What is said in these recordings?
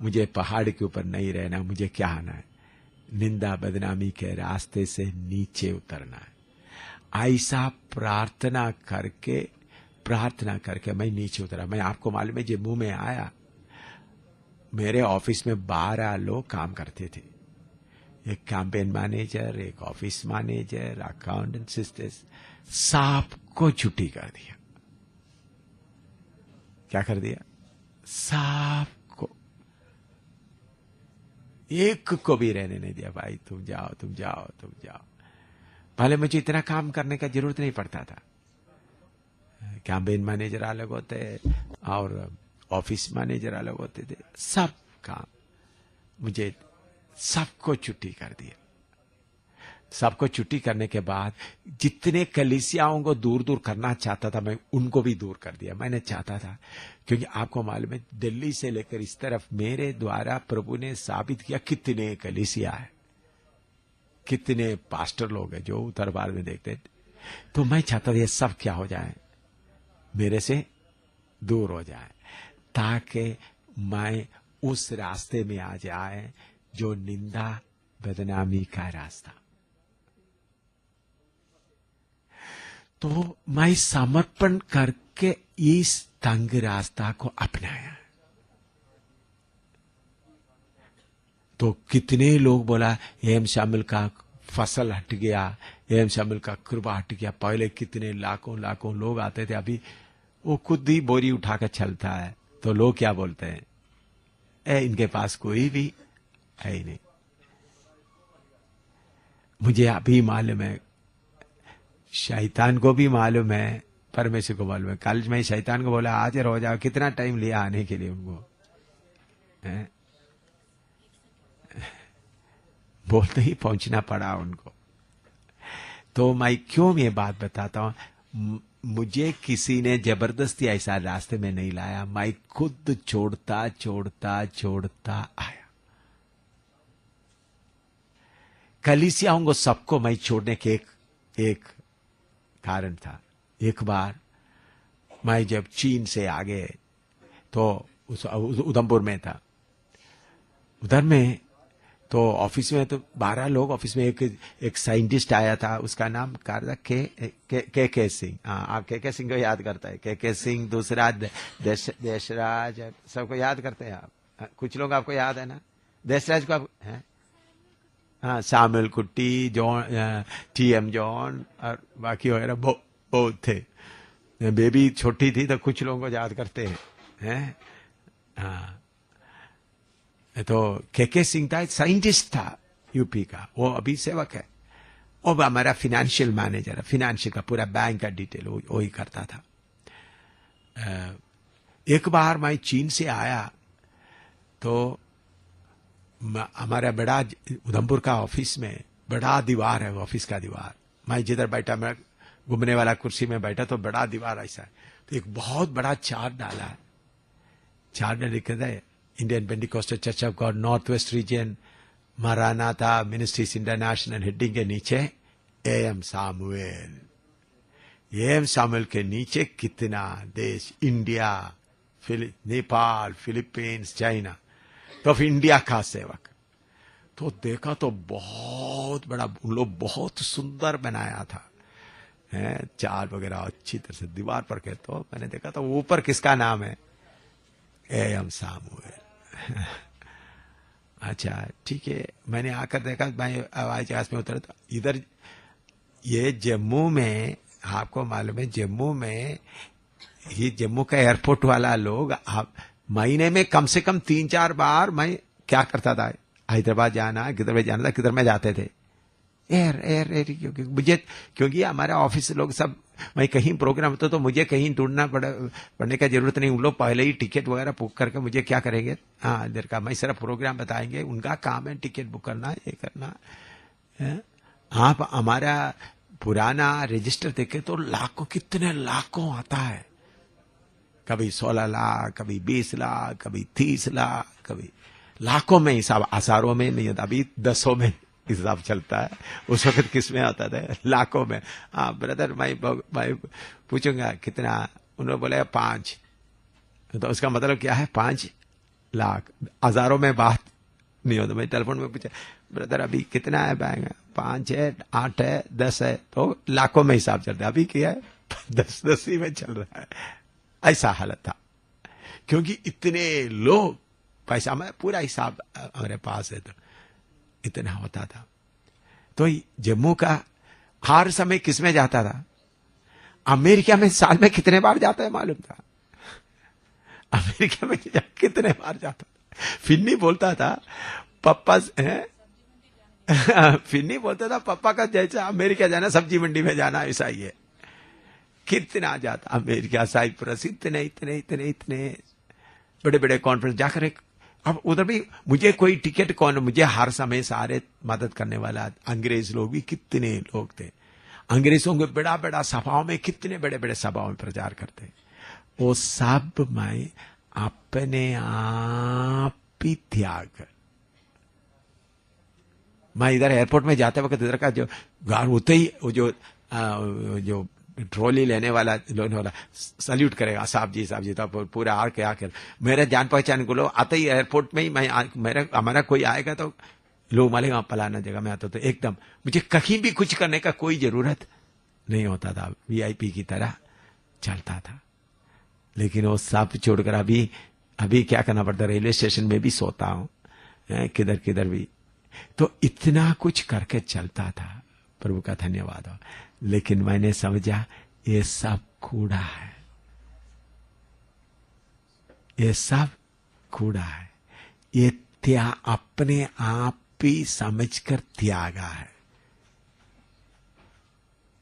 मुझे पहाड़ के ऊपर नहीं रहना, मुझे क्या आना है? निंदा बदनामी के रास्ते से नीचे उतरना है। ऐसा प्रार्थना करके मैं नीचे उतरा। मैं आपको मालूम है, जम्मू में आया, मेरे ऑफिस में 12 लोग काम करते थे। एक कैंपेन मैनेजर, एक ऑफिस मैनेजर, अकाउंटेंट, सिस्टर्स, सबको छुट्टी कर दिया। क्या कर दिया? सबको, एक को भी रहने नहीं दिया। भाई तुम जाओ, तुम जाओ, तुम जाओ। पहले मुझे इतना काम करने का जरूरत नहीं पड़ता था। कैंपेन मैनेजर अलग होते और ऑफिस मैनेजर अलग होते थे, सब काम। मुझे सबको छुट्टी कर दिया। सबको छुट्टी करने के बाद जितने कलीसियाओं को दूर दूर करना चाहता था, मैं उनको भी दूर कर दिया। मैंने चाहता था, क्योंकि आपको मालूम है, दिल्ली से लेकर इस तरफ मेरे द्वारा प्रभु ने साबित किया कितने कलीसिया है, कितने पास्टर लोग हैं जो उत्तर भारत में देखते। तो मैं चाहता था ये सब क्या हो जाए, मेरे से दूर हो जाए, ताकि मैं उस रास्ते में आ जाए जो निंदा बदनामी का रास्ता। तो मैं समर्पण करके इस तंग रास्ता को अपनाया। तो कितने लोग बोला एम शामिल का फसल हट गया, एम शामिल का कृपा हट गया। पहले कितने लाखों लाखों लोग आते थे, अभी वो खुद ही बोरी उठाकर चलता है। तो लोग क्या बोलते हैं, इनके पास कोई भी है ही नहीं। मुझे अभी मालूम है, शैतान को भी मालूम है, परमेश्वर को मालूम है। कल मैं शैतान को बोला आज हो जाओ, कितना टाइम लिया आने के लिए उनको, बोलते ही पहुंचना पड़ा उनको। तो मैं क्यों ये बात बताता हूं, मुझे किसी ने जबरदस्ती ऐसा रास्ते में नहीं लाया, मैं खुद छोड़ता छोड़ता छोड़ता आया। कलीसियाओं को सबको मैं छोड़ने के एक कारण था। एक बार मैं जब चीन से आगे, तो उस उधमपुर में था, उधर में तो ऑफिस में तो 12 लोग ऑफिस में, एक साइंटिस्ट आया था, उसका नाम के सिंह। हाँ, आप के सिंह को याद करता है, के सिंह। दूसरा देशराज, सबको याद करते हैं आप? कुछ लोग आपको याद है ना? देशराज को आप हैं? हाँ, सामुएल कुट्टी, जॉन, टीएम जॉन और बाकी वगैरह बहुत थे। बेबी छोटी थी तो कुछ लोगों को याद करते हैं। हाँ, तो के सिंह था, साइंटिस्ट था यूपी का, वो अभी सेवक है। और हमारा फाइनेंशियल मैनेजर है, फाइनेंशियल का पूरा बैंक का डिटेल वो ही करता था। एक बार मैं चीन से आया, तो हमारा बड़ा उधमपुर का ऑफिस में बड़ा दीवार है, ऑफिस का दीवार। मैं जिधर बैठा, मैं घूमने वाला कुर्सी में बैठा, तो बड़ा दीवार ऐसा है। तो एक बहुत बड़ा चार्ट डाला है, चार्ट में लिखा है Indian Pentecostal Church of God North West Region Maranatha Ministries International, heading के नीचे एम सामुएल। एम सामुएल के नीचे कितना देश, इंडिया, नेपाल, फिलीपींस, चाइना, तो फिर इंडिया का सेवक। तो देखा तो बहुत बड़ा, उन लोग बहुत सुंदर बनाया था, चार्ट वगैरह अच्छी तरह से दीवार पर के। तो मैंने देखा तो ऊपर किसका नाम है, एम सामुएल। अच्छा ठीक है, मैंने आकर देखा, मैं हवाई जहाज में उतरा, तो इधर ये जम्मू में, आपको मालूम है जम्मू में, ये जम्मू का एयरपोर्ट वाला लोग, आप महीने में कम से कम 3-4 बार मैं क्या करता था, हैदराबाद जाना, किधर में जाना था, किधर में जाते थे, एयर क्योंकि हमारा ऑफिस लोग सब, मैं कहीं प्रोग्राम होता तो मुझे कहीं ढूंढना पड़ने का जरूरत नहीं। उन लोग पहले ही टिकट वगैरह बुक करके मुझे क्या करेंगे, हाँ इधर का, मैं सिर्फ प्रोग्राम बताएंगे, उनका काम है टिकट बुक करना, ये करना है। आप हमारा पुराना रजिस्टर देखे तो लाखों, कितने लाखों आता है, कभी 16 लाख, कभी 20 लाख, कभी 30 लाख, कभी लाखों में हिसाब, हजारों में नहीं होता, अभी 10 में हिसाब चलता है। उस वक्त किस में आता था, लाखों में। हाँ ब्रदर, मैं पूछूंगा कितना, उन्होंने बोला 5, तो उसका मतलब क्या है, 5 लाख, हजारों में बात नहीं होता। मैं टेलीफोन में पूछा, ब्रदर अभी कितना है बैंक है? 5 है, 8 है, 10 है, तो लाखों में हिसाब चल रहा है। अभी क्या है? 10 ही में चल रहा है। ऐसा हालत था, क्योंकि इतने लोग, पैसा में पूरा हिसाब हमारे पास है, तो इतना होता था। तो जम्मू का हर समय किसमें जाता था? अमेरिका में साल में कितने बार जाता है मालूम था? अमेरिका में कितने बार जाता था? फिन्नी बोलता था पप्पा फिन्नी बोलता था पापा का जैसा अमेरिका जाना सब्जी मंडी में जाना ऐसा ही है। कितना जाता अमेरिका, साइप्रस, इतने इतने इतने इतने बड़े बड़े कॉन्फ्रेंस जाकर। अब उधर भी मुझे कोई टिकट कौन, मुझे हर समय सारे मदद करने वाला, अंग्रेज लोग भी कितने लोग थे। अंग्रेजों के बड़ा बड़ा सभाओं में, कितने बड़े बड़े सभाओं में प्रचार करते, वो सब मैं अपने आप ही त्याग। मैं इधर एयरपोर्ट में जाते वक्त इधर का जो गार्ड होते ही, वो जो ट्रॉली लेने वाला सल्यूट करेगा, साहब जी साहब जी, तो पूरा आके आकर मेरे जान पहचान को लोग आते ही एयरपोर्ट में ही, मैं हमारा कोई आएगा तो लोग मालेगा वहां पलाना जगह में आता, तो एकदम मुझे कहीं भी कुछ करने का कोई जरूरत नहीं होता था, वीआईपी की तरह चलता था। लेकिन वो सब छोड़कर अभी क्या करना पड़ता, रेलवे स्टेशन में भी सोता हूं, किधर किधर भी। तो इतना कुछ करके चलता था, प्रभु का धन्यवाद हो। लेकिन मैंने समझा ये सब कूड़ा है, ये सब कूड़ा है, ये अपने आप ही समझकर त्यागा है।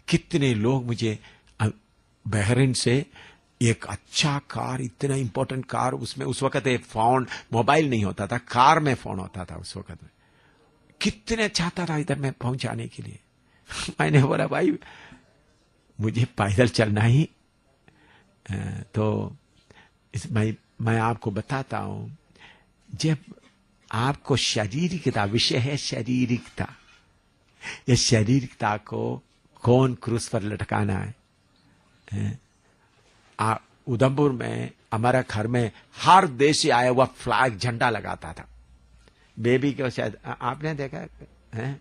कितने लोग मुझे बहरीन से एक अच्छा कार, इतना इंपॉर्टेंट कार, उसमें उस वक्त एक फोन, मोबाइल नहीं होता था, कार में फोन होता था उस वक्त में, कितने चाहता था इधर में पहुंचाने के लिए। मैंने बोला भाई मुझे पैदल चलना ही। तो मैं आपको बताता हूं, जब आपको शारीरिकता, विषय है शारीरिकता, ये शारीरिकता को कौन क्रूस पर लटकाना है? उधमपुर में हमारा घर में हर देश से आया हुआ फ्लैग, झंडा लगाता था। बेबी को शायद आपने देखा है,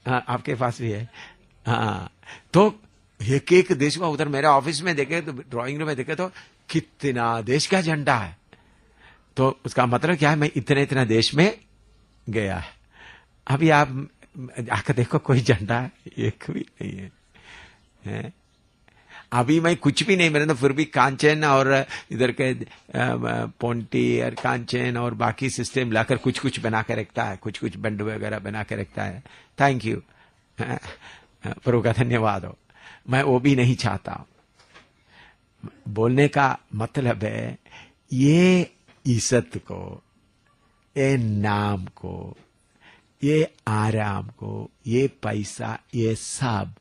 आपके पास भी है। हाँ, तो एक एक देश में, उधर मेरे ऑफिस में देखे तो, ड्राइंग रूम में देखे तो कितना देश का झंडा है। तो उसका मतलब क्या है, मैं इतने इतना देश में गया है। अभी आप आकर देखो कोई झंडा एक भी नहीं है। अभी मैं कुछ भी नहीं, मेरे तो फिर भी कांचन और इधर के पोंटी और कांचन और बाकी सिस्टम लाकर कुछ कुछ बना के रखता है, कुछ कुछ बंड वगैरह बना के रखता है। थैंक यू, प्रभु का धन्यवाद हो। मैं वो भी नहीं चाहता। बोलने का मतलब है, ये इज्जत को, ये नाम को, ये आराम को, ये पैसा, ये सब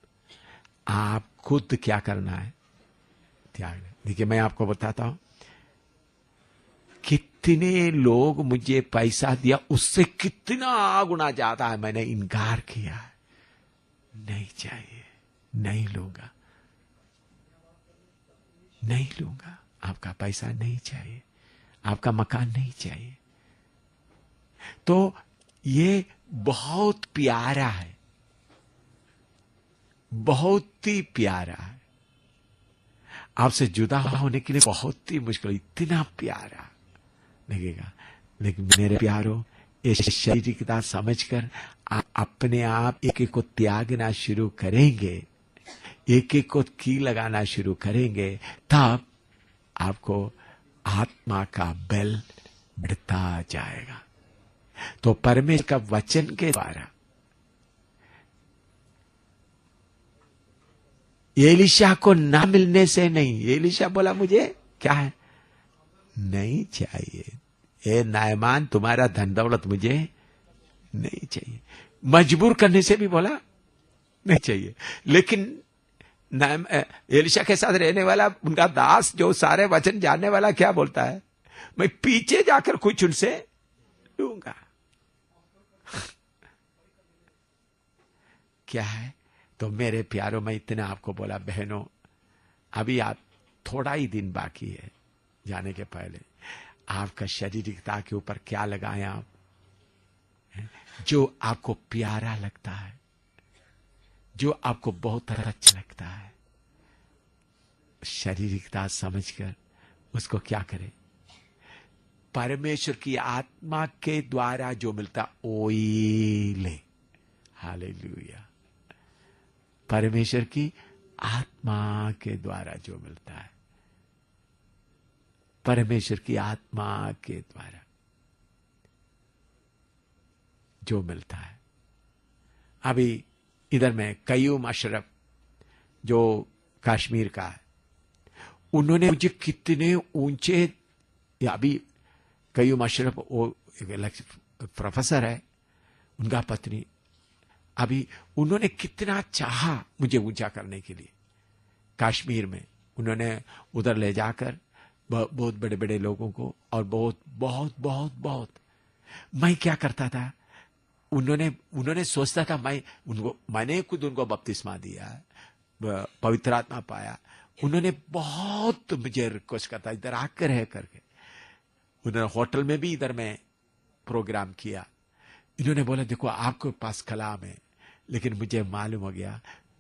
आप खुद क्या करना है, त्याग। देखिए मैं आपको बताता हूं, कितने लोग मुझे पैसा दिया, उससे कितना गुना ज्यादा है मैंने इनकार किया है। नहीं चाहिए, नहीं लूंगा, नहीं लूंगा, आपका पैसा नहीं चाहिए, आपका मकान नहीं चाहिए। तो ये बहुत प्यारा है, बहुत ही प्यारा है। आपसे जुदा होने के लिए बहुत ही मुश्किल, इतना प्यारा लगेगा। लेकिन मेरे प्यारो, ये शारीरिकता समझकर आप अपने आप एक एक को त्यागना शुरू करेंगे, एक एक को की लगाना शुरू करेंगे, तब आपको आत्मा का बल बढ़ता जाएगा। तो परमेश्वर का वचन के द्वारा एलिशा को ना मिलने से नहीं, एलिशा बोला मुझे क्या है नहीं चाहिए, ए नायमान तुम्हारा धन दौलत मुझे नहीं चाहिए। मजबूर करने से भी बोला नहीं चाहिए। लेकिन एलिशा के साथ रहने वाला उनका दास, जो सारे वचन जानने वाला, क्या बोलता है, मैं पीछे जाकर कुछ उनसे लूंगा। क्या है? तो मेरे प्यारों, मैं इतना आपको बोला बहनों, अभी आप थोड़ा ही दिन बाकी है जाने के पहले, आपका शारीरिकता के ऊपर क्या लगाएं आप, जो आपको प्यारा लगता है, जो आपको बहुत अच्छा लगता है, शारीरिकता समझकर उसको क्या करें, परमेश्वर की आत्मा के द्वारा जो मिलता ओई ले। हालेलुया। परमेश्वर की आत्मा के द्वारा जो मिलता है, परमेश्वर की आत्मा के द्वारा जो मिलता है। अभी इधर में कयूम अशरफ जो कश्मीर का है, उन्होंने मुझे कितने ऊंचे, अभी कयूम अशरफ वो प्रोफेसर है, उनका पत्नी, अभी उन्होंने कितना चाहा मुझे ऊंचा करने के लिए। कश्मीर में उन्होंने उधर ले जाकर बहुत बड़े बड़े लोगों को, और बहुत बहुत बहुत बहुत, मैं क्या करता था, उन्होंने सोचता था मैंने खुद उनको बपतिस्मा दिया, पवित्र आत्मा पाया, उन्होंने बहुत मुझे रिक्वेस्ट करता इधर आकर है करके। उन्होंने होटल में भी इधर में प्रोग्राम किया। इन्होंने बोला देखो आपके पास कलाम है, लेकिन मुझे मालूम हो गया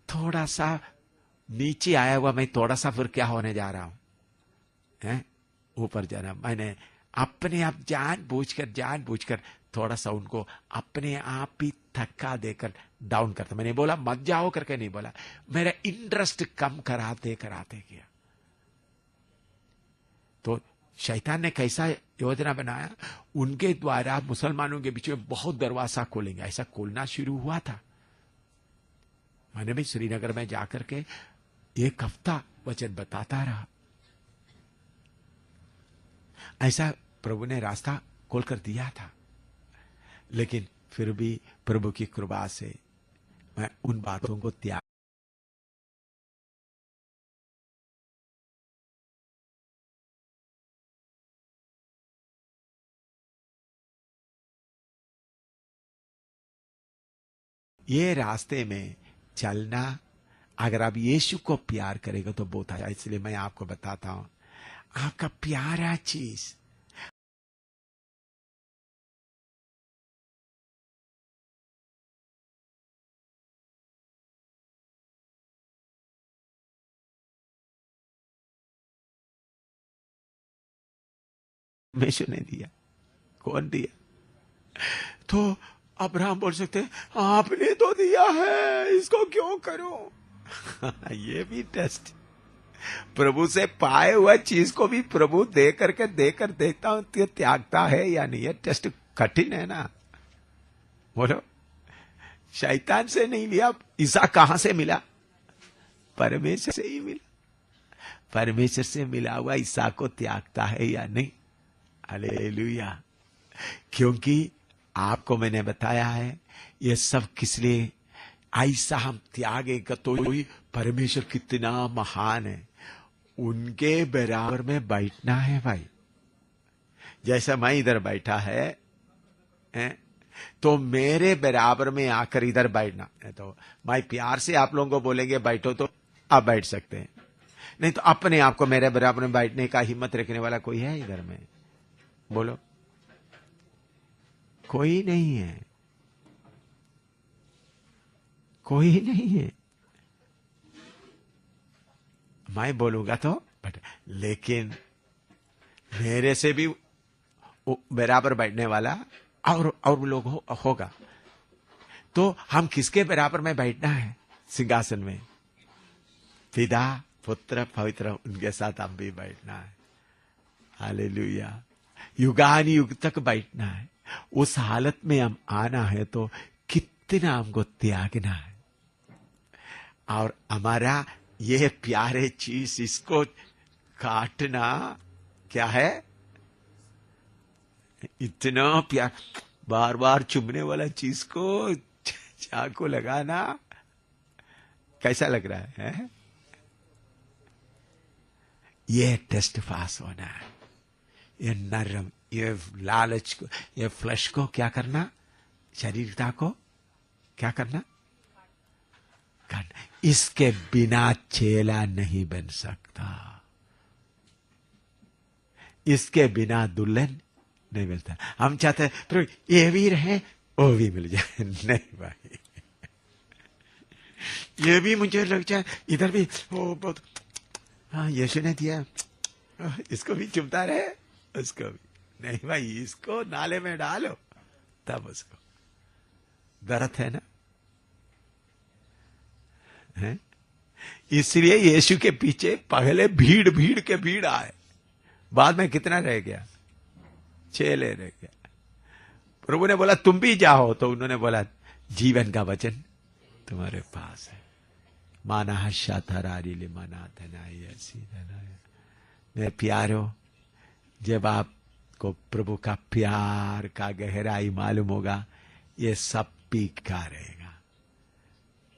थोड़ा सा नीचे आया हुआ मैं थोड़ा सा फिर क्या होने जा रहा हूं, हैं ऊपर जाना। मैंने अपने आप जानबूझकर थोड़ा सा उनको अपने आप ही धक्का देकर डाउन करता। मैंने बोला मत जाओ करके नहीं बोला, मेरा इंटरेस्ट कम कराते किया। तो शैतान ने कैसा योजना बनाया, उनके द्वारा मुसलमानों के बीच में बहुत दरवाजा खोलेंगे, ऐसा खोलना शुरू हुआ था। मैंने भी श्रीनगर में जाकर के 1 हफ्ता वचन बताता रहा। ऐसा प्रभु ने रास्ता खोलकर दिया था, लेकिन फिर भी प्रभु की कृपा से मैं उन बातों को त्याग, ये रास्ते में चलना, अगर आप यीशु को प्यार करेगा तो बहुत अच्छा। इसलिए मैं आपको बताता हूं, आपका प्यारा चीज परमेश्वर ने दिया। कौन दिया? तो अब्राहम बोल सकते हैं आपने तो दिया है, इसको क्यों करूं? ये भी टेस्ट, प्रभु से पाए हुआ चीज को भी प्रभु देकर देखता हूं तो त्यागता है या नहीं। ये टेस्ट कठिन है ना। बोलो, शैतान से नहीं लिया, ईसा कहां से मिला? परमेश्वर से ही मिला। परमेश्वर से मिला हुआ ईसा को त्यागता है या नहीं? हालेलुया। क्योंकि आपको मैंने बताया है ये सब किस लिए, ऐसा हम त्यागेगा तो ही परमेश्वर कितना महान है, उनके बराबर में बैठना है भाई। जैसा मैं इधर बैठा है, तो मेरे बराबर में आकर इधर बैठना है। तो मैं प्यार से आप लोगों को बोलेंगे बैठो तो आप बैठ सकते हैं, नहीं तो अपने आप को मेरे बराबर में बैठने का हिम्मत रखने वाला कोई है इधर में? बोलो, कोई नहीं है, कोई नहीं है। मैं बोलूंगा तो बट, लेकिन मेरे से भी बराबर बैठने वाला और लोग होगा। तो हम किसके बराबर में बैठना है सिंहासन में? पिता पुत्र पवित्र, उनके साथ हम भी बैठना है। हालेलुया। युगान युग तक बैठना है। उस हालत में हम आना है तो कितना हमको त्यागना है। और हमारा ये प्यारे चीज, इसको काटना क्या है? इतना प्यार, बार बार चुभने वाला चीज को चाकू लगाना कैसा लग रहा है? ये टेस्ट पास होना है। ये नरम, ये लालच को, ये फ्लश को क्या करना, शरीरता को क्या करना? इसके बिना चेला नहीं बन सकता। इसके बिना दुल्हन नहीं मिलता। हम चाहते हैं प्रभु ये भी रहे वो भी मिल जाए, नहीं भाई, ये भी मुझे लग जाए, इधर भी वो बहुत, हाँ यीशु ने दिया, इसको भी चुमता रहे, उसको भी नहीं भाई, इसको नाले में डालो तब उसको दर्द है ना, है? इसलिए यीशु के पीछे पहले भीड़ भीड़ के भीड़ आए, बाद में कितना रह गया, चेले रह गया। प्रभु ने बोला तुम भी जाओ, तो उन्होंने बोला जीवन का वचन तुम्हारे पास है। माना हर्षा थरारी ले माना धनाई ऐसी धनाया। मेरे प्यारो, जब आपको प्रभु का प्यार का गहराई मालूम होगा, ये सब पीका रहेगा।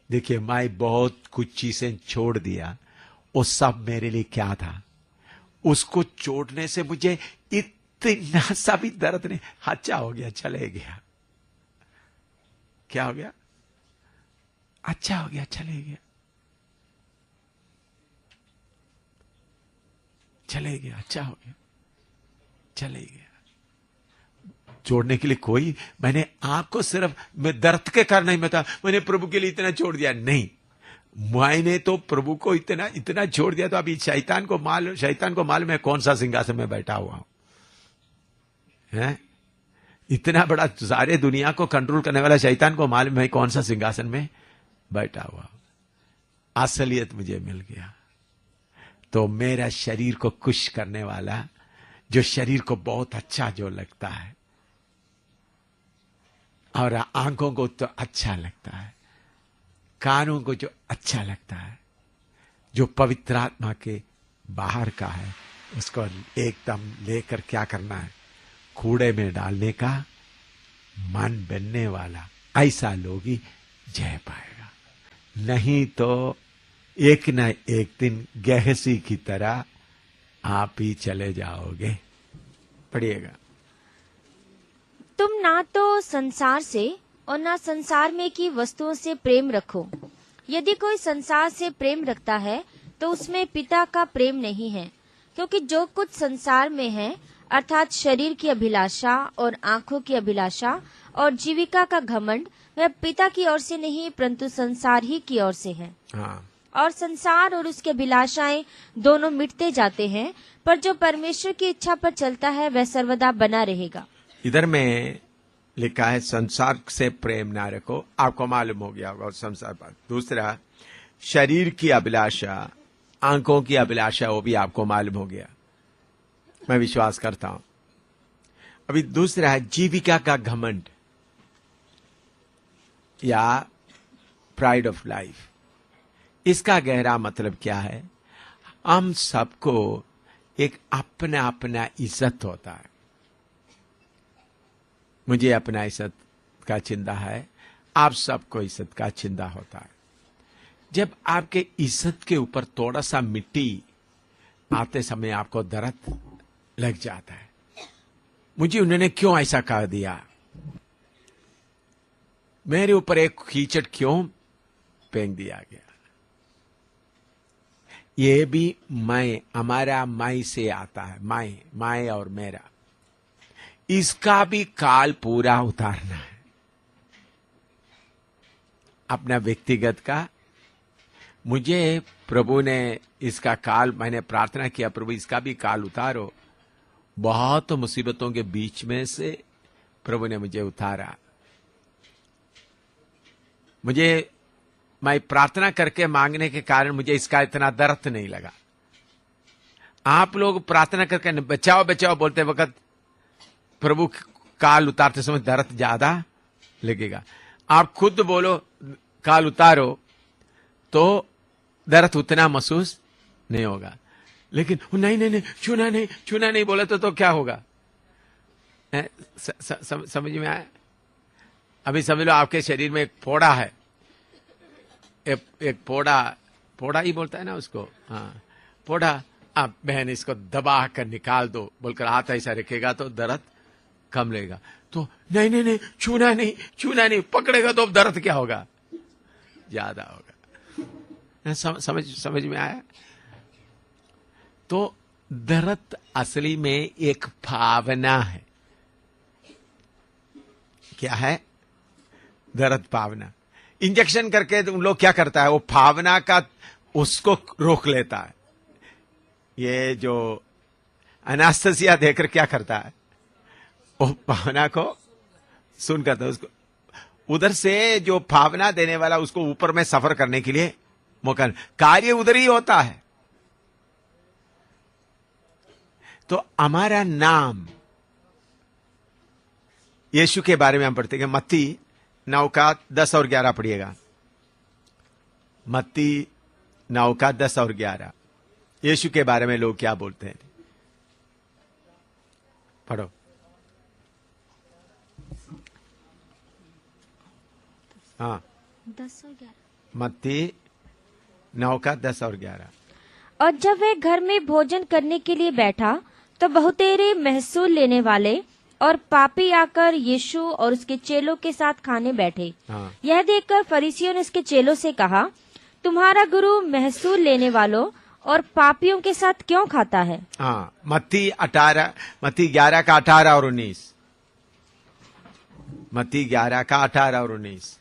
देखिए मैं बहुत कुछ चीजें छोड़ दिया, वो सब मेरे लिए क्या था, उसको छोड़ने से मुझे इतना सा भी दर्द नहीं, अच्छा हो गया, चले गया। क्या हो गया? अच्छा हो गया, चले गया, चले गया, अच्छा हो गया, चले गया। छोड़ने के लिए कोई, मैंने आपको सिर्फ मैं दर्द के कारण नहीं बता, मैंने प्रभु के लिए इतना छोड़ दिया, नहीं, मैंने तो प्रभु को इतना इतना छोड़ दिया। तो अभी शैतान को मालूम है कौन सा सिंहासन में बैठा हुआ हूं, है? इतना बड़ा सारे दुनिया को कंट्रोल करने वाला शैतान को मालूम है कौन सा सिंहासन में बैठा हुआ। असलियत मुझे मिल गया, तो मेरा शरीर को खुश करने वाला, जो शरीर को बहुत अच्छा जो लगता है, और आंखों को तो अच्छा लगता है, कानों को जो अच्छा लगता है, जो पवित्र आत्मा के बाहर का है, उसको एकदम लेकर क्या करना है, कूड़े में डालने का मन बनने वाला, ऐसा लोग ही जय पाएगा। नहीं तो एक न एक दिन गहसी की तरह आप ही चले जाओगे। पढ़िएगा। तुम ना तो संसार से और ना संसार में की वस्तुओं से प्रेम रखो। यदि कोई संसार से प्रेम रखता है तो उसमें पिता का प्रेम नहीं है, क्योंकि जो कुछ संसार में है, अर्थात शरीर की अभिलाषा और आंखों की अभिलाषा और जीविका का घमंड, वह पिता की ओर से नहीं परंतु संसार ही की ओर से है। हाँ। और संसार और उसकी अभिलाषाएं दोनों मिटते जाते हैं, पर जो परमेश्वर की इच्छा पर चलता है वह सर्वदा बना रहेगा। इधर में लिखा है संसार से प्रेम ना रखो, आपको मालूम हो गया होगा संसार पर। दूसरा शरीर की अभिलाषा, आंखों की अभिलाषा, वो भी आपको मालूम हो गया, मैं विश्वास करता हूं। अभी दूसरा है जीविका का घमंड या प्राइड ऑफ लाइफ। इसका गहरा मतलब क्या है? हम सबको एक अपना अपना इज्जत होता है। मुझे अपना इज्जत का चिंता है, आप सबको इज्जत का चिंता होता है। जब आपके इज्जत के ऊपर थोड़ा सा मिट्टी आते समय आपको दर्द लग जाता है। मुझे उन्होंने क्यों ऐसा कह दिया, मेरे ऊपर एक कीचड़ क्यों फेंक दिया गया। ये भी मैं, हमारा मैं से आता है, मैं और मेरा, इसका भी काल पूरा उतारना है। अपना व्यक्तिगत का, मुझे प्रभु ने इसका काल, मैंने प्रार्थना किया प्रभु इसका भी काल उतारो। बहुत मुसीबतों के बीच में से प्रभु ने मुझे उतारा। मैं प्रार्थना करके मांगने के कारण मुझे इसका इतना दर्द नहीं लगा। आप लोग प्रार्थना करके बचाओ बचाओ बोलते वक्त प्रभु काल उतारते समय दर्द ज्यादा लगेगा। आप खुद बोलो काल उतारो तो दर्द उतना महसूस नहीं होगा। लेकिन नहीं छूना नहीं बोले तो क्या होगा? समझ में आया? अभी समझ लो आपके शरीर में एक फोड़ा है, एक फोड़ा ही बोलता है ना उसको, हाँ फोड़ा। आप बहन इसको दबा कर निकाल दो बोलकर हाथ ऐसा रखेगा तो दर्द कम लेगा। तो नहीं छूना नहीं पकड़ेगा तो दर्द क्या होगा? ज्यादा होगा। समझ में आया? तो दर्द असली में एक भावना है। क्या है? दर्द भावना। इंजेक्शन करके उन लोग क्या करता है, वो भावना का उसको रोक लेता है। ये जो एनास्थेसिया देकर क्या करता है, वो भावना को सुन करता है, उसको उधर से जो भावना देने वाला उसको ऊपर में सफर करने के लिए मौका, कार्य उधर ही होता है। तो हमारा नाम, यीशु के बारे में हम पढ़ते हैं, मत्ती 9 का 10 और 11 पढ़िएगा। मत्ती 9 का 10 और 11 यीशु के बारे में लोग क्या बोलते हैं, पढ़ो। हाँ, 10 और 11। मत्ती 9 का 10 और 11। और जब वह घर में भोजन करने के लिए बैठा तो बहुतेरे महसूल लेने वाले और पापी आकर यीशु और उसके चेलों के साथ खाने बैठे। हाँ। यह देखकर फरीसियों ने उसके चेलों से कहा, तुम्हारा गुरु महसूल लेने वालों और पापियों के साथ क्यों खाता है? हाँ, मत्ती 11 का 18 और 19। मत्ती 11 का 18 और 19।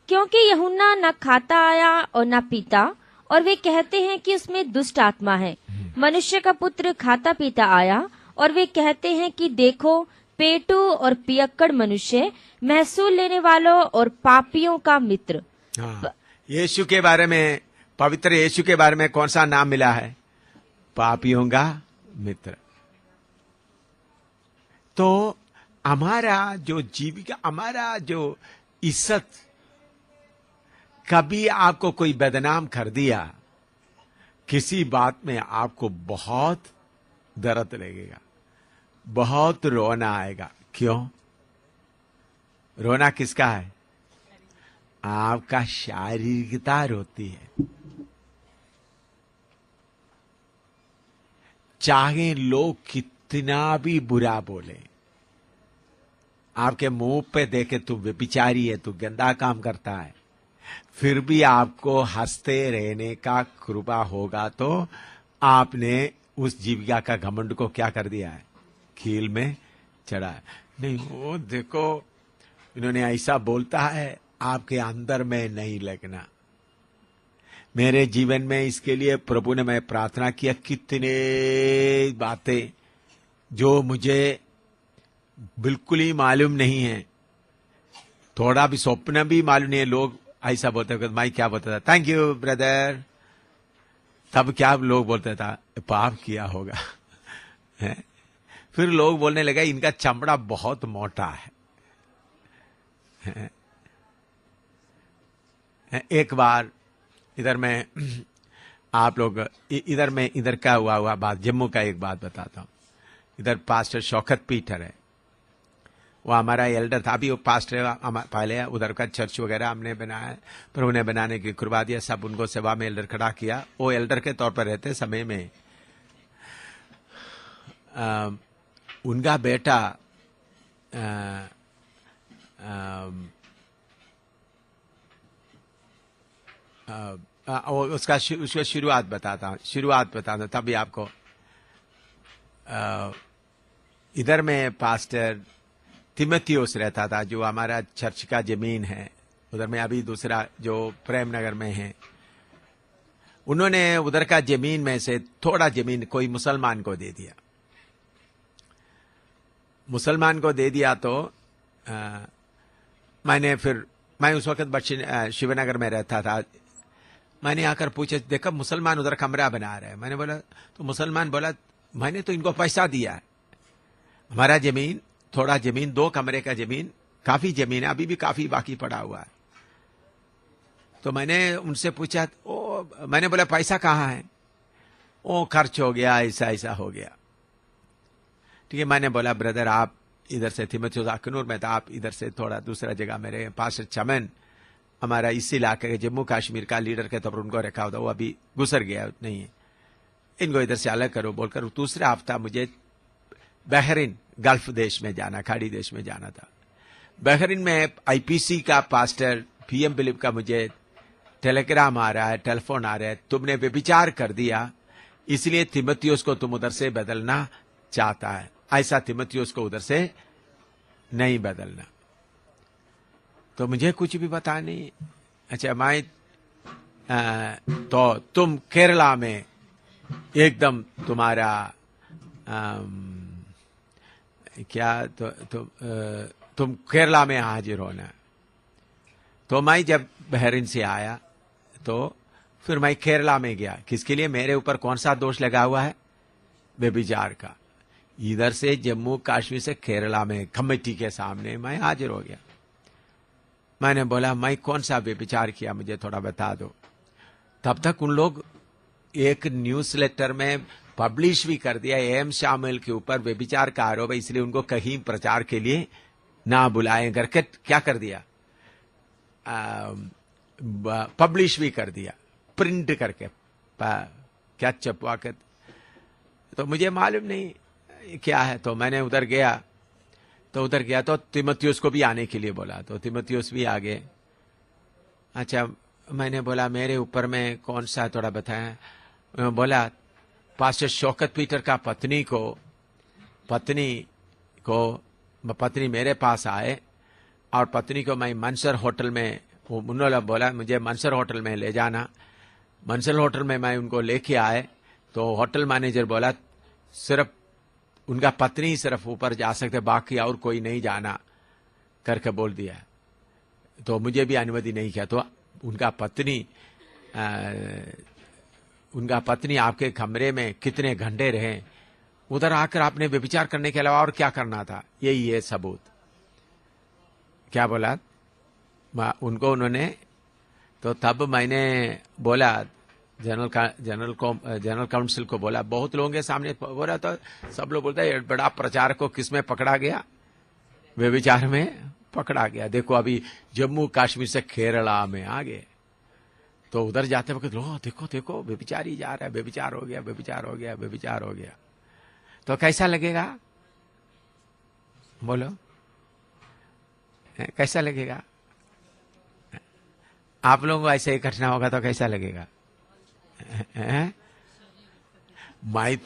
क्योंकि यूहन्ना न खाता आया और न पीता, और वे कहते हैं कि उसमें दुष्ट आत्मा है। मनुष्य का पुत्र खाता पीता आया, और वे कहते हैं कि देखो पेटू और पियक्कड़ मनुष्य, महसूल लेने वालों और पापियों का मित्र। हाँ, यीशु के बारे में, पवित्र यीशु के बारे में कौन सा नाम मिला है? पापियों का मित्र। तो हमारा जो जीविका, हमारा जो इज्जत, कभी आपको कोई बदनाम कर दिया, किसी बात में आपको बहुत दर्द लगेगा, बहुत रोना आएगा। क्यों रोना? किसका है? आपका शारीरिकता रोती है। चाहे लोग कितना भी बुरा बोले, आपके मुंह पे देखे तू व्यभिचारी है, तू गंदा काम करता है, फिर भी आपको हंसते रहने का कृपा होगा। तो आपने उस जीविका का घमंड को क्या कर दिया है? कील में चढ़ा है। नहीं, वो देखो इन्होंने ऐसा बोलता है, आपके अंदर में नहीं लगना। मेरे जीवन में इसके लिए प्रभु ने मैं प्रार्थना किया, कितने बातें जो मुझे बिल्कुल ही मालूम नहीं है, थोड़ा भी स्वप्न भी मालूम नहीं है। लोग ऐसा बोलते थे, मैं क्या बोलता था, थैंक यू ब्रदर। तब क्या लोग बोलते था, पाप किया होगा है? फिर लोग बोलने लगे इनका चमड़ा बहुत मोटा है। एक बार इधर में आप लोग इधर का हुआ बात, जम्मू का एक बात बताता हूं। इधर पास्टर शौकत पीटर है, वो हमारा एल्डर था, अभी वो पास्टर है। पहले उधर का चर्च वगैरह हमने बनाया, पर उन्हें बनाने की कृपा दिया, सब उनको सेवा में एल्डर खड़ा किया। वो एल्डर के तौर पर रहते समय में उनका बेटा उसका शुरुआत बताता हूं, तभी आपको। इधर में पास्टर तिमोथियोस रहता था, जो हमारा चर्च का जमीन है। उधर में अभी दूसरा जो प्रेम नगर में है, उन्होंने उधर का जमीन में से थोड़ा जमीन कोई मुसलमान को दे दिया। मुसलमान को दे दिया तो मैं उस वक्त शिवनगर में रहता था। मैंने आकर पूछा, देखा मुसलमान उधर कमरा बना रहे हैं। मैंने बोला, तो मुसलमान बोला, मैंने तो इनको पैसा दिया है, हमारा जमीन थोड़ा जमीन, 2 कमरे का जमीन, काफी जमीन है, अभी भी काफी बाकी पड़ा हुआ है। तो मैंने उनसे पूछा, मैंने बोला पैसा कहाँ है? ओ खर्च हो गया, ऐसा हो गया। ठीक है, मैंने बोला ब्रदर आप इधर से थिमोथियोस अखनूर में था, आप इधर से थोड़ा दूसरा जगह मेरे पास चमन, हमारा इस इलाके के जम्मू कश्मीर का लीडर के तौर पर उनको रखा होता, वो अभी गुजर गया नहीं है, इनको इधर से अलग करो बोलकर दूसरा हफ्ता मुझे बहरीन गल्फ देश में जाना, खाड़ी देश में जाना था। बहरीन में आईपीसी का पास्टर पीएम फिलिप का मुझे टेलीग्राम आ रहा है, टेलीफोन आ रहा है, तुमने व्यभिचार कर दिया, इसलिए तिमोथियुस को तुम उधर से बदलना चाहता है, ऐसा तिमोथियुस को उधर से नहीं बदलना। तो मुझे कुछ भी पता नहीं। अच्छा, मैं तो तुम केरला में एकदम तुम्हारा क्या तुम केरला में हाजिर होना। तो मैं जब बहरीन से आया तो फिर मैं केरला में गया। किसके लिए? मेरे ऊपर कौन सा दोष लगा हुआ है? व्यभिचार का। इधर से जम्मू कश्मीर से केरला में कमेटी के सामने मैं हाजिर हो गया। मैंने बोला मैं कौन सा व्यभिचार किया, मुझे थोड़ा बता दो। तब तक उन लोग एक न्यूज लेटर में पब्लिश भी कर दिया, एम शामिल के ऊपर व्यभिचार का आरोप है, इसलिए उनको कहीं प्रचार के लिए ना बुलाएं करके क्या कर दिया, पब्लिश भी कर दिया, प्रिंट करके क्या छपवा कर। तो मुझे मालूम नहीं क्या है। तो मैंने उधर गया तो तिमोथियुस को भी आने के लिए बोला, तो तिमोथियुस भी आ गए। अच्छा, मैंने बोला मेरे ऊपर में कौन सा थोड़ा बताया। बोला पास्टर शौकत पीटर का पत्नी मेरे पास आए और पत्नी को मैं मंसर होटल में, उन्होंने बोला मुझे मंसर होटल में ले जाना। मंसर होटल में मैं उनको लेके आए तो होटल मैनेजर बोला सिर्फ उनका पत्नी सिर्फ ऊपर जा सकते, बाकी और कोई नहीं जाना करके बोल दिया। तो मुझे भी अनुमति नहीं किया। तो उनका पत्नी आपके कमरे में कितने घंटे रहे, उधर आकर आपने व्यभिचार करने के अलावा और क्या करना था? यही है सबूत। क्या बोला उनको उन्होंने? तो तब मैंने बोला जनरल काउंसिल को बोला, बहुत लोगों के सामने बोला तो सब लोग बोलते हैं बड़ा प्रचार को किसमें पकड़ा गया? व्यभिचार में पकड़ा गया। देखो अभी जम्मू कश्मीर से केरला में आ गए, तो उधर जाते वक्त लो देखो व्यभिचार ही जा रहा है, व्यभिचार हो गया। तो कैसा लगेगा? बोलो कैसा लगेगा? आप लोगों को ऐसे ही घटना होगा तो कैसा लगेगा? मैं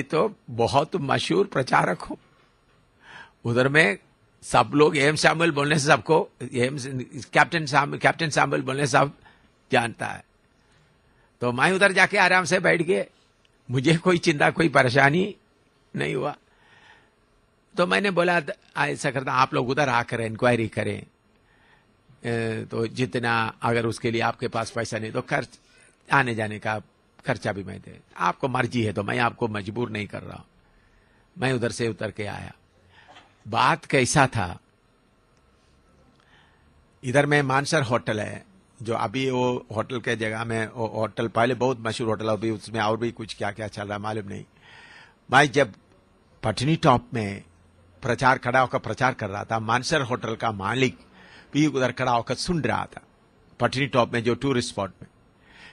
तो बहुत मशहूर प्रचारक हूं। उधर में सब लोग एम शामिल बोलने से सबको कैप्टन शामिल बोलने से सब जानता है। तो मैं उधर जाके आराम से बैठ गए, मुझे कोई चिंता कोई परेशानी नहीं हुआ। तो मैंने बोला ऐसा करता आप लोग उधर आकर इंक्वायरी करें, तो जितना अगर उसके लिए आपके पास पैसा नहीं तो खर्च आने जाने का खर्चा भी मैं दे, आपको मर्जी है तो मैं आपको मजबूर नहीं कर रहा हूं। मैं उधर से उतर के आया। बात कैसा था, इधर में मानसर होटल है जो अभी वो होटल के जगह में, वो होटल पहले बहुत मशहूर होटल, अभी उसमें और भी कुछ क्या क्या चल रहा मालूम नहीं। मैं जब पटनी टॉप में खड़ा होकर प्रचार कर रहा था, मानसर होटल का मालिक भी उधर खड़ा होकर सुन रहा था, पटनी टॉप में जो टूरिस्ट स्पॉट में।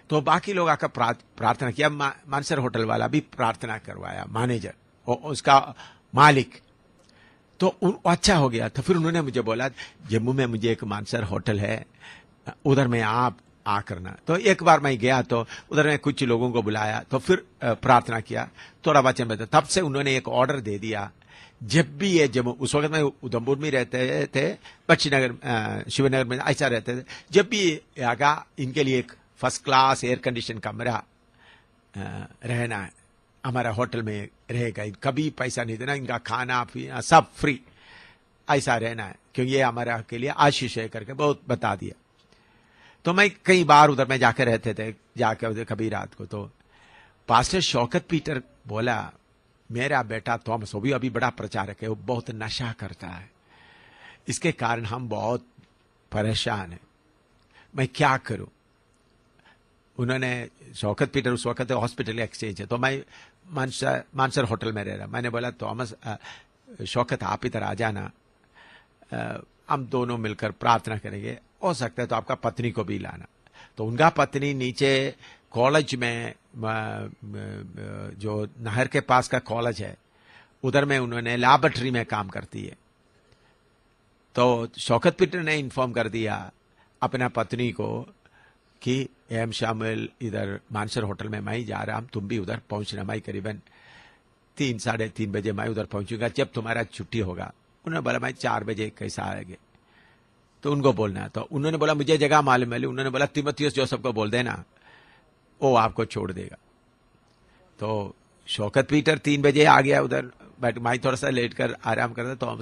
तो बाकी लोग आकर प्रार्थना किया, मानसर होटल वाला भी प्रार्थना करवाया, मैनेजर उसका मालिक। तो अच्छा हो गया। तो फिर उन्होंने मुझे बोला जम्मू में मुझे एक मानसर होटल है, उधर में आप आ करना। तो एक बार मैं गया तो उधर में कुछ लोगों को बुलाया, तो फिर प्रार्थना किया, थोड़ा वचन बताया। तब से उन्होंने एक ऑर्डर दे दिया, जब भी ये जम्मू, उस वक्त में उधमपुर में रहते थे, बख्शीनगर शिवनगर में ऐसा रहते थे, जब भी आगा इनके लिए एक फर्स्ट क्लास एयर कंडीशन कमरा रहना है, हमारा होटल में रहेगा, कभी पैसा नहीं देना, इनका खाना पीना सब फ्री, ऐसा रहना है, क्योंकि ये हमारा के लिए आशीष है करके बहुत बता दिया। तो मैं कई बार उधर में जाकर रहते थे, जाकर कभी रात को। तो पास्टर शौकत पीटर बोला मेरा बेटा थॉमस, वो भी अभी बड़ा प्रचारक है, वो बहुत नशा करता है, इसके कारण हम बहुत परेशान हैं, मैं क्या करूं? उन्होंने शौकत पीटर उस वक्त हॉस्पिटल एक्सचेंज है, तो मैं मानसर होटल में रह रहा। मैंने बोला थॉमस शौकत आप इधर आ जाना, हम दोनों मिलकर प्रार्थना करेंगे, हो सकता है तो आपका पत्नी को भी लाना। तो उनका पत्नी नीचे कॉलेज में, जो नहर के पास का कॉलेज है, उधर में उन्होंने लैबोरेटरी में काम करती है। तो शौकत पीटर ने इन्फॉर्म कर दिया अपना पत्नी को कि एम शामिल इधर मानसर होटल में मैं ही जा रहा हूं, तुम भी उधर पहुंचना, मैं करीबन 3-3:30 बजे मैं उधर पहुंचूंगा, जब तुम्हारा छुट्टी होगा। उन्होंने बोला मैं 4 बजे कैसा आएंगे, तो उनको बोलना। तो उन्होंने बोला मुझे जगह मालूम है। उन्होंने बोला तीमुथियुस जोसेफ को बोल देना, वो आपको छोड़ देगा। तो शौकत पीटर 3 बजे आ गया उधर, बट मैं थोड़ा सा लेट कर आराम करता।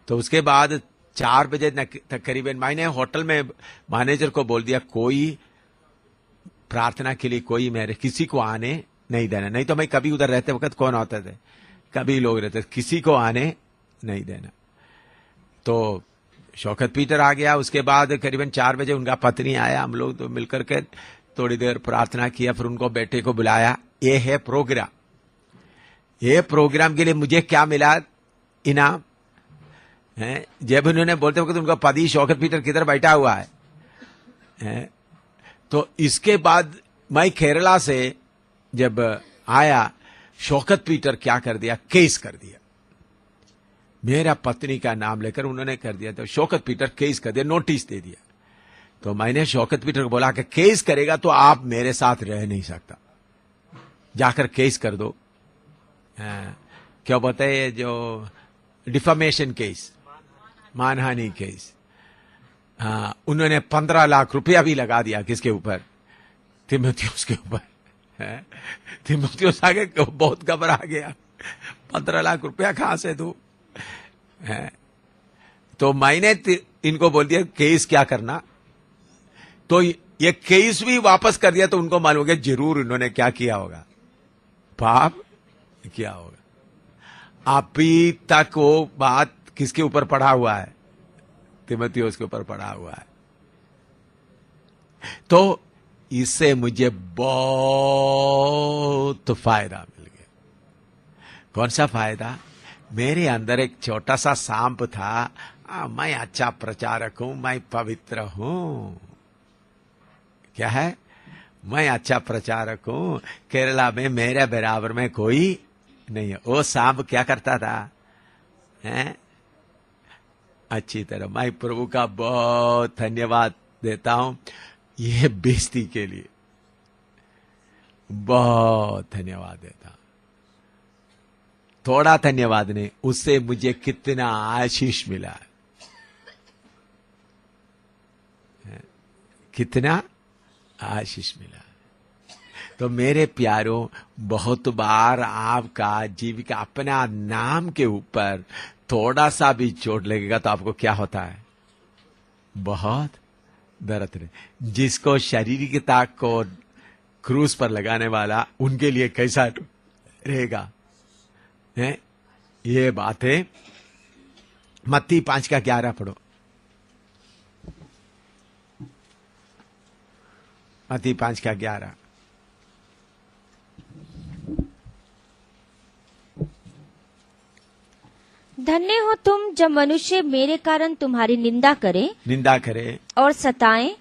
तो उसके बाद 4 बजे तक करीबन मैंने होटल में मैनेजर को बोल दिया कोई प्रार्थना के लिए कोई मेरे किसी को आने नहीं देना, नहीं तो मैं कभी उधर रहते वक्त कौन होते थे, कभी लोग रहते, किसी को आने नहीं देना। तो शौकत पीटर आ गया। उसके बाद करीबन 4 बजे उनका पत्नी आया, हम लोग तो मिलकर के थोड़ी देर प्रार्थना किया, फिर उनको बेटे को बुलाया। ये है प्रोग्राम, ये प्रोग्राम के लिए मुझे क्या मिला इनाम है। जब उन्होंने बोलते वक्त उनका पति शौकत पीटर किधर बैठा हुआ है। तो इसके बाद मैं केरला से जब आया, शौकत पीटर क्या कर दिया, केस कर दिया, मेरा पत्नी का नाम लेकर उन्होंने कर दिया। तो शौकत पीटर केस कर दिया, नोटिस दे दिया। तो मैंने शौकत पीटर को बोला कि केस करेगा तो आप मेरे साथ रह नहीं सकता, जाकर केस कर दो। क्या बोलते हैं जो डिफामेशन केस, मानहानि केस। उन्होंने 15 लाख रुपया भी लगा दिया किसके ऊपर, तीमुथियुस के ऊपर। तीमुथियुस आगे बहुत घबरा गया, 15 लाख रुपया कहां से दूं। तो मैंने इनको बोल दिया केस क्या करना, तो ये केस भी वापस कर दिया। तो उनको मालूम हो गया जरूर उन्होंने क्या किया होगा, पाप किया होगा। अभी तक वो बात किसके ऊपर पड़ा हुआ है, तीमुथियुस के ऊपर पड़ा हुआ है। तो इससे मुझे बहुत फायदा मिल गया। कौन सा फायदा, मेरे अंदर एक छोटा सा सांप था, मैं अच्छा प्रचारक हूं, मैं पवित्र हूं। क्या है, मैं अच्छा प्रचारक हूं, केरला में मेरे बराबर में कोई नहीं है। वो सांप क्या करता था, हैं? अच्छी तरह मैं प्रभु का बहुत धन्यवाद देता हूं, ये बेइज्जती के लिए बहुत धन्यवाद देता हूं। थोड़ा धन्यवाद नहीं, उससे मुझे कितना आशीष मिला है, कितना आशीष मिला। तो मेरे प्यारों, बहुत बार आपका जीविका अपना नाम के ऊपर थोड़ा सा भी चोट लगेगा तो आपको क्या होता है, बहुत दर्द है। जिसको शारीरिकता को क्रूस पर लगाने वाला, उनके लिए कैसा रहेगा, है? ये बातें मत्ती 5:11 पढ़ो। मत्ती 5:11। धन्य हो तुम जब मनुष्य मेरे कारण तुम्हारी निंदा करे और सताएं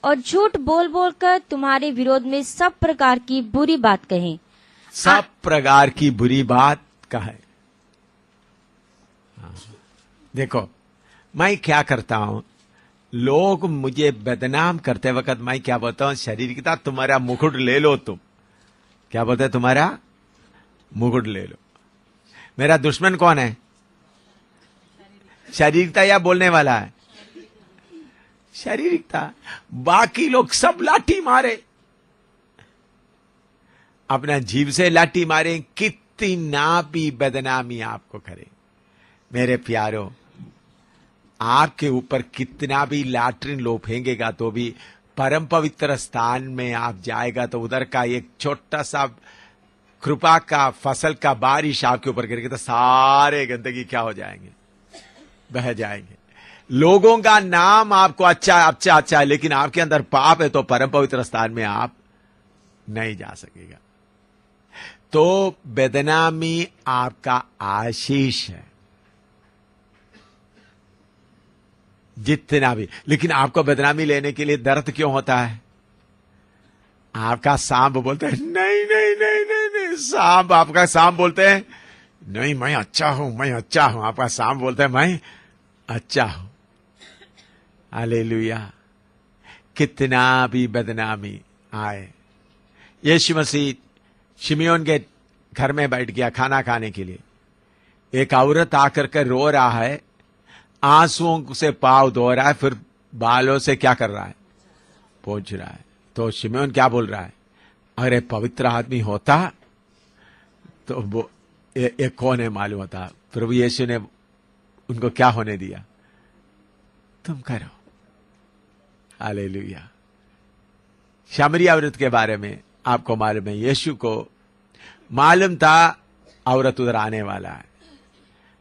और झूठ बोल बोल कर तुम्हारे विरोध में सब प्रकार की बुरी बात कहें। सब प्रकार की बुरी बात कहे। देखो मैं क्या करता हूं, लोग मुझे बदनाम करते वक्त मैं क्या बोलता हूं, शारीरिकता तुम्हारा मुकुट ले लो। तुम क्या बोलते हैं, तुम्हारा मुकुट ले लो। मेरा दुश्मन कौन है, शारीरिकता या बोलने वाला है, शारीरिकता। बाकी लोग सब लाठी मारे, अपना जीव से लाठी मारे, कितना भी बदनामी आपको करे। मेरे प्यारो, आपके ऊपर कितना भी लाटरीन लो फेंकेगा तो भी परम पवित्र स्थान में आप जाएगा तो उधर का एक छोटा सा कृपा का फसल का बारिश आपके ऊपर गिरेगी तो सारे गंदगी क्या हो जाएंगे, बह जाएंगे। लोगों का नाम आपको अच्छा है, लेकिन आपके अंदर पाप है तो परम पवित्र स्थान में आप नहीं जा सकेगा। तो बदनामी आपका आशीष है, जितना भी। लेकिन आपको बदनामी लेने के लिए दर्द क्यों होता है? आपका सांप बोलते हैं नहीं नहीं नहीं नहीं नहीं, सांप आपका सांप बोलते हैं नहीं मैं अच्छा हूं, मैं अच्छा हूं। आपका सांप बोलते हैं मैं अच्छा हूं। हालेलुया। कितना भी बदनामी आए, यीशु मसीह शिमयोन के घर में बैठ गया खाना खाने के लिए। एक औरत आकर के रो रहा है, आंसुओं से पांव धो रहा है, फिर बालों से क्या कर रहा है, पोंछ रहा है। तो शिमयोन क्या बोल रहा है, अरे पवित्र आदमी होता तो वो एक कौन है मालूम होता। प्रभु यीशु ने उनको क्या होने दिया, तुम करो। हालेलुया। सामरिया औरत के बारे में आपको मालूम है, यीशु को मालूम था औरत उधर आने वाला है,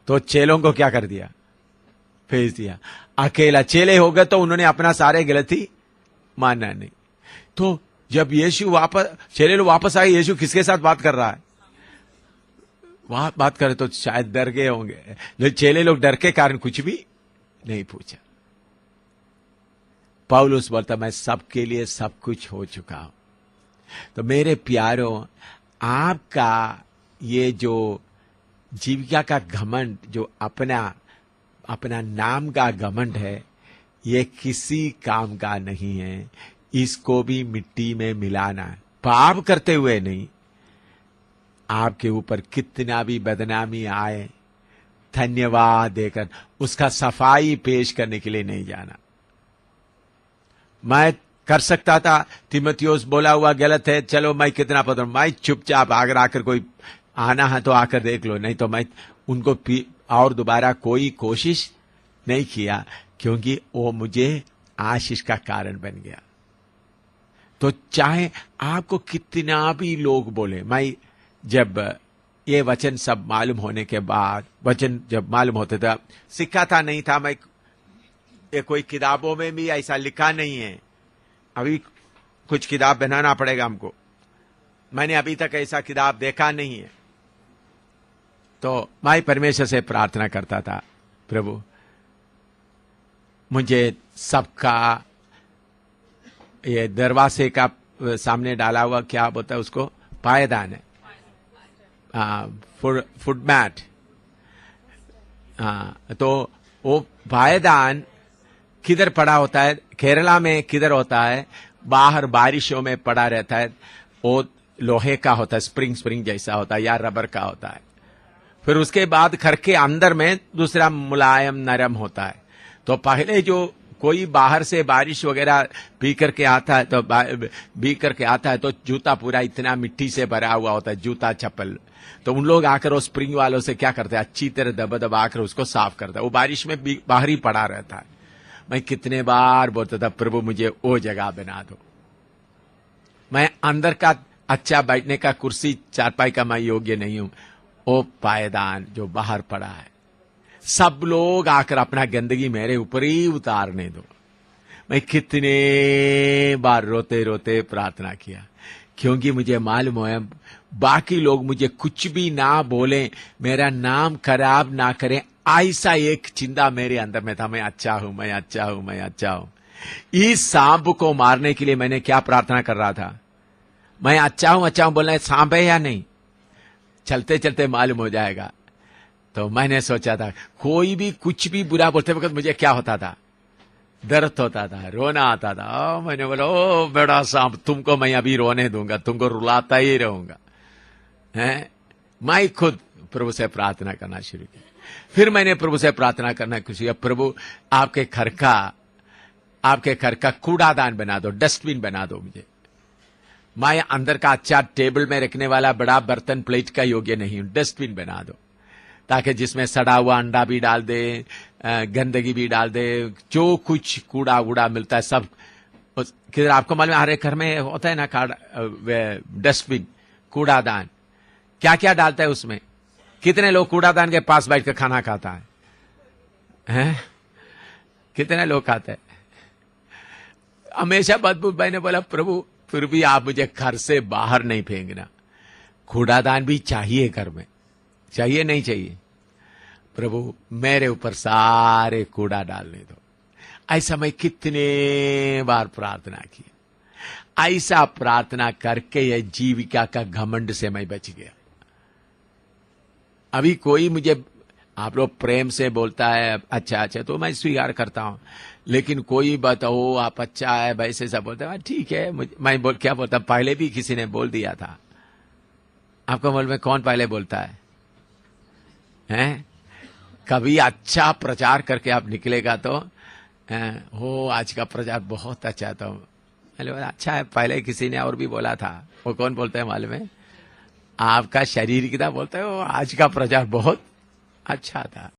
तो चेलों को क्या कर दिया, भेज दिया। अकेला चेले हो गए तो उन्होंने अपना सारे गलती मानना नहीं। तो जब यीशु वापस, चेले लोग वापस आए, यीशु किसके साथ बात कर रहा है, वहां बात करे तो शायद डर गए होंगे। चेले लोग डर के कारण कुछ भी नहीं पूछा। पौलुस बोलता मैं सबके लिए सब कुछ हो चुका हूं। तो मेरे प्यारों, आपका ये जो जीविका का घमंड, जो अपना नाम का घमंड है, ये किसी काम का नहीं है। इसको भी मिट्टी में मिलाना है, पाप करते हुए नहीं। आपके ऊपर कितना भी बदनामी आए, धन्यवाद देकर उसका सफाई पेश करने के लिए नहीं जाना। मैं कर सकता था, तीमुथियुस बोला हुआ गलत है, चलो मैं कितना पता, मैं चुपचाप अगर आकर कोई आना है तो आकर देख लो, नहीं तो मैं उनको और दोबारा कोई कोशिश नहीं किया, क्योंकि वो मुझे आशीष का कारण बन गया। तो चाहे आपको कितना भी लोग बोले, मैं जब ये वचन सब मालूम होने के बाद, वचन जब मालूम होते था, सिखाता नहीं था मैं, ये कोई किताबों में भी ऐसा लिखा नहीं है। अभी कुछ किताब बनाना पड़ेगा हमको, मैंने अभी तक ऐसा किताब देखा नहीं है। तो मैं परमेश्वर से प्रार्थना करता था, प्रभु मुझे सबका ये दरवाजे का सामने डाला हुआ क्या बोलता है उसको, पायदान है, फुट मैट, तो वो पायदान किधर पड़ा होता है, केरला में किधर होता है, बाहर बारिशों में पड़ा रहता है। वो लोहे का होता है, स्प्रिंग जैसा होता है या रबर का होता है। फिर उसके बाद घर के अंदर में दूसरा मुलायम नरम होता है। तो पहले जो कोई बाहर से बारिश वगैरह पी करके आता है तो जूता पूरा इतना मिट्टी से भरा हुआ होता है, जूता चप्पल। तो उन लोग आकर वो स्प्रिंग वालों से क्या करते हैं, अच्छी तरह दबा आकर उसको साफ करता है। वो बारिश में बाहर ही पड़ा रहता है। मैं कितने बार बोलता था, प्रभु मुझे वो जगह बना दो, मैं अंदर का अच्छा बैठने का कुर्सी चारपाई का मैं योग्य नहीं हूं। वो पायदान जो बाहर पड़ा है, सब लोग आकर अपना गंदगी मेरे ऊपर ही उतारने दो। मैं कितने बार रोते रोते प्रार्थना किया, क्योंकि मुझे मालूम है बाकी लोग मुझे कुछ भी ना बोले, मेरा नाम खराब ना करें, ऐसा एक चिंता मेरे अंदर में था। मैं अच्छा हूं, मैं अच्छा हूं, मैं अच्छा हूं। इस सांप को मारने के लिए मैंने क्या प्रार्थना कर रहा था, मैं अच्छा हूं बोलना है, सांप है या नहीं, चलते चलते मालूम हो जाएगा। तो मैंने सोचा था, कोई भी कुछ भी बुरा बोलते वक्त मुझे क्या होता था, दर्द होता था, रोना आता था। मैंने बोला, ओ बड़ा सांप, तुमको मैं अभी रोने दूंगा, तुमको रुलाता ही रहूंगा। हैं? मैं खुद प्रभु से प्रार्थना करना शुरू किया। फिर मैंने प्रभु से प्रार्थना करना शुरू किया, प्रभु आपके घर का कूड़ादान बना दो, डस्टबिन बना दो मुझे। मैं अंदर का अच्छा टेबल में रखने वाला बड़ा बर्तन प्लेट का योग्य नहीं हूं, डस्टबिन बना दो, ताकि जिसमें सड़ा हुआ अंडा भी डाल दे, गंदगी भी डाल दे, जो कुछ कूड़ा वूड़ा मिलता है सब। किधर आपको मालूम है, हर एक घर में होता है ना डस्टबिन, कूड़ादान। क्या क्या डालता है उसमें? कितने लोग कूड़ादान के पास बैठ कर खाना खाता है? कितने लोग खाते हैं? हमेशा बदबू। मैंने बोला, प्रभु फिर भी आप मुझे घर से बाहर नहीं फेंकना, कूड़ादान भी चाहिए घर में, चाहिए नहीं चाहिए? प्रभु मेरे ऊपर सारे कूड़ा डालने दो। ऐसा मैं कितने बार प्रार्थना की। ऐसा प्रार्थना करके यह जीविका का घमंड से मैं बच गया। अभी कोई मुझे, आप लोग प्रेम से बोलता है अच्छा अच्छा, तो मैं स्वीकार करता हूं, लेकिन कोई बताओ आप अच्छा है वैसे सब बोलते हैं, ठीक है। मैं क्या बोलता, पहले भी किसी ने बोल दिया था। आपको मालूम में कौन पहले बोलता है? हैं? कभी अच्छा प्रचार करके आप निकलेगा तो हो आज का प्रचार बहुत अच्छा, तो मैंने बोला अच्छा है, पहले किसी ने और भी बोला था। वो कौन बोलता है मालूम है? आपका शरीर कितना बोलता है, वो आज का प्रचार बहुत अच्छा था।